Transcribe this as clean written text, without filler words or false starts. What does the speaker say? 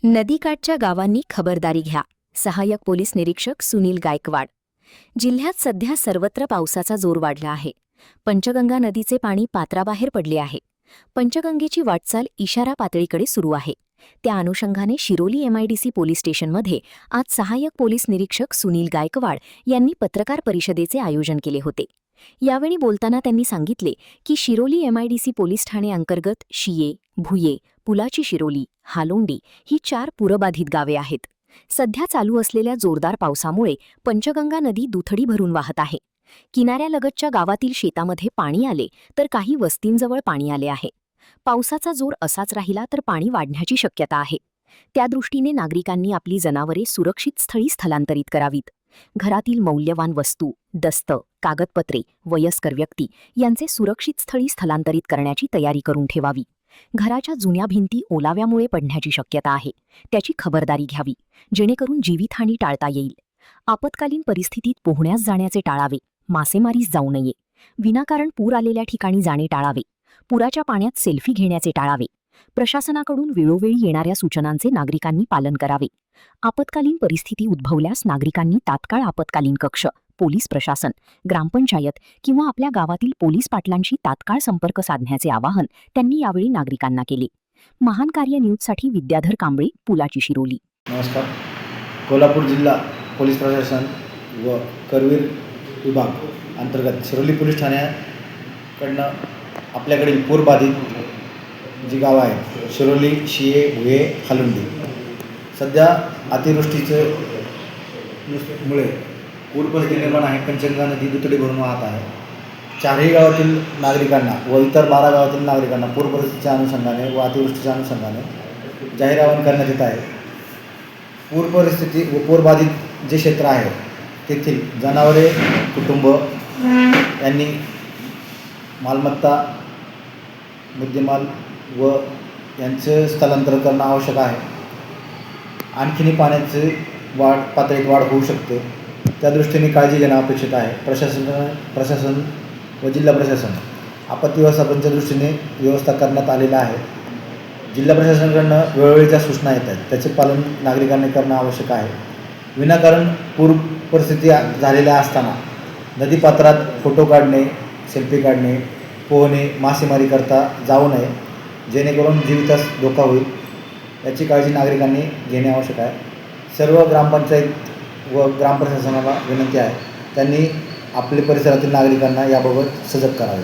नदीकाठच्या गावांनी खबरदारी घ्या. सहाय्यक पोलीस निरीक्षक सुनील गायकवाड. जिल्ह्यात सध्या सर्वत्र पावसाचा जोर वाढला आहे. पंचगंगा नदीचे पाणी पात्राबाहेर पडले आहे. पंचगंगेची वाटचाल इशारा पातळीकडे सुरू आहे. त्या अनुषंगाने शिरोली MIDC पोलीस स्टेशनमध्ये आज सहाय्यक पोलीस निरीक्षक सुनील गायकवाड यांनी पत्रकार परिषदेचे आयोजन केले होते. यावेळी बोलताना त्यांनी सांगितले की शिरोली MIDC पोलीस ठाणे अंतर्गत शिये, भुये, पुलाची शिरोली, हालोंडी ही 4 पूरबाधित गावे आहेत. सध्या चालू असलेल्या जोरदार पावसामुळे पंचगंगा नदी दुथडी भरून वाहत आहे. किनाऱ्यालगतच्या गावातील शेतामध्ये पाणी आले तर काही वस्तींजवळ पाणी आले आहे. पावसाचा जोर असाच राहिला तर पाणी वाढण्याची शक्यता आहे. त्यादृष्टीने नागरिकांनी आपली जनावरे सुरक्षित स्थळी स्थलांतरित करावीत. घरातील मौल्यवान वस्तू, दस्त, कागदपत्रे, वयस्कर व्यक्ती यांचे सुरक्षित स्थळी स्थलांतरित करण्याची तयारी करून ठेवावी. घराच्या जुन्या भिंती ओलाव्यामुळे पडण्याची शक्यता आहे, त्याची खबरदारी घ्यावी, जेणेकरून जीवितहानी टाळता येईल. आपत्कालीन परिस्थितीत पोहण्यास जाण्याचे टाळावे, मासेमारीस जाऊ नये. विनाकारण पूर आलेल्या ठिकाणी जाणे टाळावे. पुराच्या पाण्यात सेल्फी घेण्याचे टाळावे. प्रशासनाकडून वेळोवेळी येणाऱ्या सूचनांचे नागरिकांनी पालन करावे. आपत्कालीन परिस्थिती उद्भवल्यास नागरिकांनी तात्काळ आपत्कालीन कक्ष, पोलीस प्रशासन, ग्रामपंचायत किंवा आपल्या गावातील पोलीस पाटलांशी तात्काळ संपर्क साधण्याचे आवाहन त्यांनी यावेळी नागरिकांना केले. महान कार्य न्यूजसाठी विद्याधर कांबळे, पुलाची शिरोली. नमस्कार. कोल्हापूर जिल्हा पोलीस प्रशासन व करवीर विभाग अंतर्गत शिरोली पोलीस ठाण्याकडनं आपल्याकडील पूरबाधित जी गावं आहेत, शिरोली, शिये, भुये, हालोंडी, सध्या अतिवृष्टीमुळे पूर परिस्थिती निर्माण आहे. पंचगंगा नदी दुथडी भरून वाहत आहे. 4ही गावातील नागरिकांना व इतर 12 गावातील नागरिकांना पूर परिस्थितीच्या अनुषंगाने व अतिवृष्टीच्या अनुषंगाने जाहीर आवाहन करण्यात येत आहे. पूर परिस्थिती व पूरबाधित जे क्षेत्र आहे तेथील जनावरे, कुटुंब यांनी मालमत्ता, मुद्देमाल व यांचे स्थलांतर करणं आवश्यक आहे. आणखीनही पाण्याची पातळीत वाढ होऊ शकते, त्या दृष्टीने काळजी घेणं अपेक्षित आहे. प्रशासन व जिल्हा प्रशासन आपत्ती व्यवस्थापनाच्या दृष्टीने व्यवस्था करण्यात आलेला आहे. जिल्हा प्रशासनाकडनं वेळोवेळी ज्या सूचना येत आहेत त्याचे पालन नागरिकांनी करणं आवश्यक आहे. विनाकारण पूर परिस्थिती झालेल्या असताना नदीपात्रात फोटो काढणे, सेल्फी काढणे, पोहणे, मासेमारी करता जाऊ नये, जेणेकरून जीवितास धोका होईल. याची काळजी नागरिकांनी घेणे आवश्यक आहे. सर्व ग्रामपंचायत व ग्रामप्रशासनाला विनंती आहे, त्यांनी आपल्या परिसरातील नागरिकांना याबाबत सजग करावे.